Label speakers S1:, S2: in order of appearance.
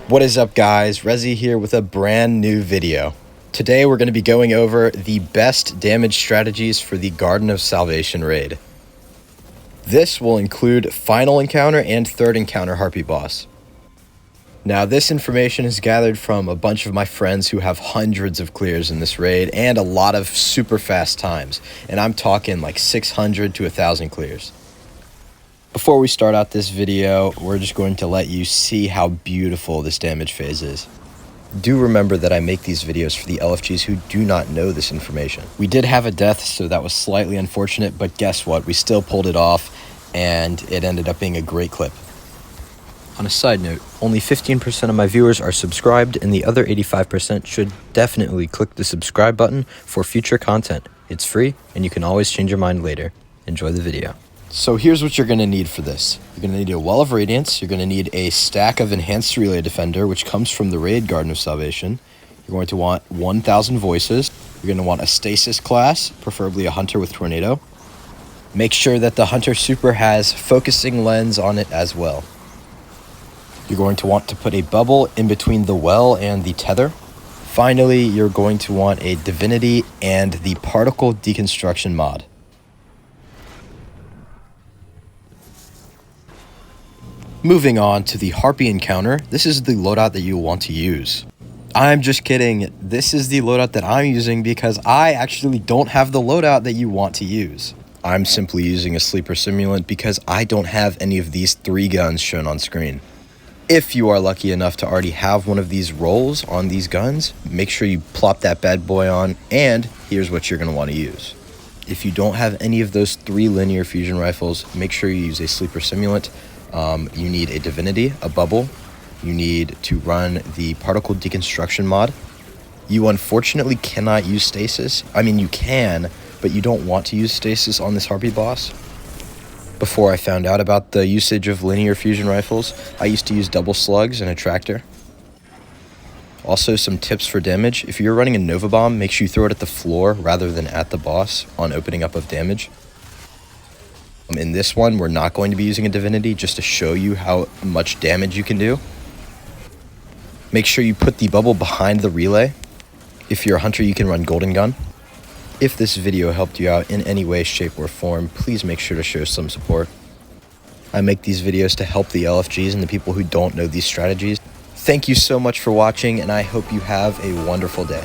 S1: What is up, guys? Rezi here with a brand new video. Today we're going to be going over the best damage strategies for the Garden of Salvation raid. This will include final encounter and third encounter Harpy boss. Now, this information is gathered from a bunch of my friends who have hundreds of clears in this raid and a lot of super fast times, and I'm talking like 600 to 1,000 clears. Before we start out this video, we're just going to let you see how beautiful this damage phase is. Do remember that I make these videos for the LFGs who do not know this information. We did have a death, so that was slightly unfortunate, but guess what? We still pulled it off, and it ended up being a great clip. On a side note, only 15% of my viewers are subscribed, and the other 85% should definitely click the subscribe button for future content. It's free, and you can always change your mind later. Enjoy the video. So here's what you're going to need for this. You're going to need a Well of Radiance. You're going to need a stack of Enhanced Relay Defender, which comes from the raid Garden of Salvation. You're going to want 1,000 Voices. You're going to want a Stasis class, preferably a Hunter with Tornado. Make sure that the Hunter Super has Focusing Lens on it as well. You're going to want to put a bubble in between the well and the tether. Finally, you're going to want a Divinity and the Particle Deconstruction mod. Moving on to the Harpy Encounter, this is the loadout that you want to use. I'm just kidding, this is the loadout that I'm using because I actually don't have the loadout that you want to use. I'm simply using a sleeper simulant because I don't have any of these 3 guns shown on screen. If you are lucky enough to already have one of these rolls on these guns, make sure you plop that bad boy on, and here's what you're going to want to use. If you don't have any of those 3 linear fusion rifles, make sure you use a sleeper simulant. You need a Divinity, a bubble. You need to run the Particle Deconstruction mod. You unfortunately cannot use Stasis. I mean, you can, but you don't want to use Stasis on this Harpy boss. Before I found out about the usage of linear fusion rifles, I used to use double slugs and a tractor. Also, some tips for damage. If you're running a Nova Bomb, make sure you throw it at the floor rather than at the boss on opening up of damage. In this one, we're not going to be using a Divinity just to show you how much damage you can do. Make sure you put the bubble behind the relay. If you're a Hunter, you can run Golden Gun. If this video helped you out in any way, shape, or form, please make sure to show some support. I make these videos to help the LFGs and the people who don't know these strategies. Thank you so much for watching, and I hope you have a wonderful day.